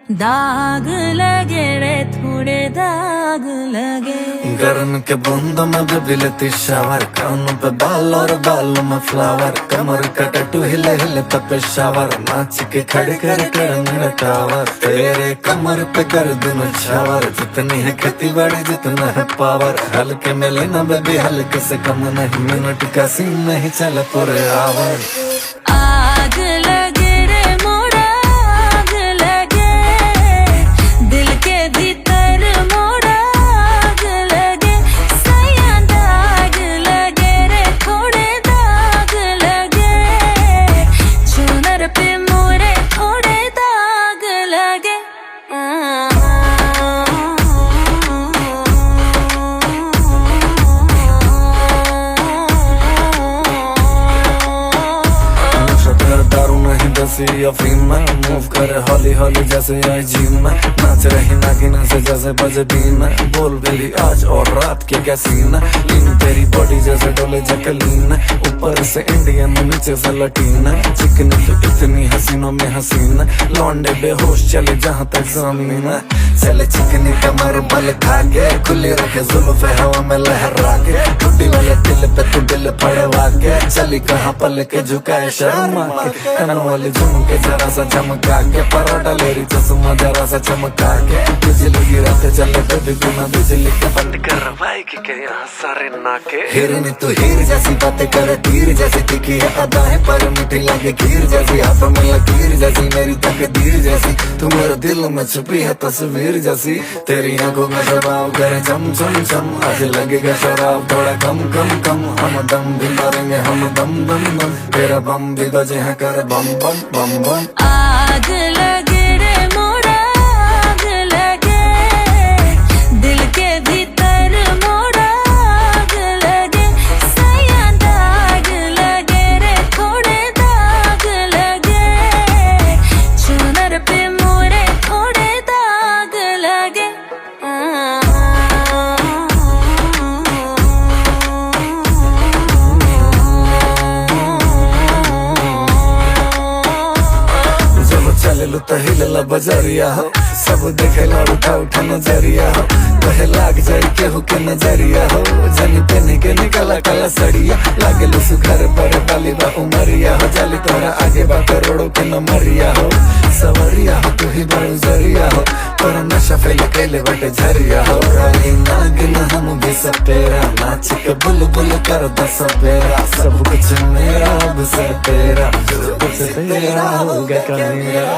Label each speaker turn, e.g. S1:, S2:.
S1: दाग लगे रे थोड़े दाग लगे।
S2: गर्म के बूंदों में बेबी लेती शावर, कानों पे बाल और बालों में फ्लावर, कमर का टैटू हिले हिले पे शावर, नाच के खड़े कर मेरा टावर, तेरे कमर पे कर दूं छावर, जितनी है खेती बाड़ी जितना है पावर, हल्के में लेना बेबी हल्के से कम नहीं, मिनट का सीन नहीं चला पूरे आवर।
S1: आग लगे रे मोरा आग लगे, दिल के भीतर मोरा आग लगे, सया दाग लगे रे थोड़े दाग लगे, चुनर पे मोरे थोड़े दाग लगे।
S2: दारू नहीं दसी अफीम में, मूव करे हौली हौली जैसे आई जिम में, नाच रही नागिन से जैसे बजे बीन में, बोल बेली आज और रात के क्या सीन है, लीन तेरी बॉडी जैसे डोले जैकलीन, ऊपर से इंडियन नीचे से लटीन, चिकनी तो इतनी हसीनों में हसीन, लौंडे बेहोश चले जहाँ तक जमीन है, चले चिकनी कमर बल खा के, खुली रखे जुल्फे हवा में लहरा के, टूटी वाले दिल पे तू दिल पड़वा के, चली कहाँ पल के झुकाए शर्मा के, कनन वाली झुमके जरा सा चमका के, परोटा लेरी चश्मा जरा सा चमका के, बिजली गिराते चले बेबी बिना बिजली के बंद करवाएगी के यहाँ सारे नाके। हिरनी तू हीर जैसी बातें करे तीर जैसी, तीखी है अदाएं पर मीठी लगे खीर जैसी, हाथों में लकीर जैसी मेरी तकदीर जैसी, तू मेरे दिल में छुपी है तस्वीर जैसी, तेरी आंखों में दबाव करे चम चम चम, आज लगेगा शराब थोड़ा कम कम कम, हम दम भी मारेंगे हम दम दम दम, तेरा बम भी बजे है कर बम बम बम बम।
S1: आग लगे रे मोरा आग लगे, दिल के भीतर मोरा आग लगे, सया दाग लगे रे थोड़े दाग लगे, चुनर पे मोरे थोड़े दाग लगे।
S2: चले लो तो हिलला बजरिया हो, सब देखे ला उठा उठा नजरिया हो, कहे लाग जाए केहू के नजरिया हो, जनी पेनी के निकला काला सड़िया, लागे लो सुखर पर डाली बा उमरिया हो, जाली तोरा आगे बा करोड़ों के नमरिया हो, सवरिया हो तू ही बड़ू जरिया हो, पर नशा फैल कैले बटे झरिया हो, रानी नागिन हम भी सपेरा, नाच के बुलबुल कर दस बेरा, सब कुछ मेरा अब से तेरा, कुछ तेरा होगा का मेरा।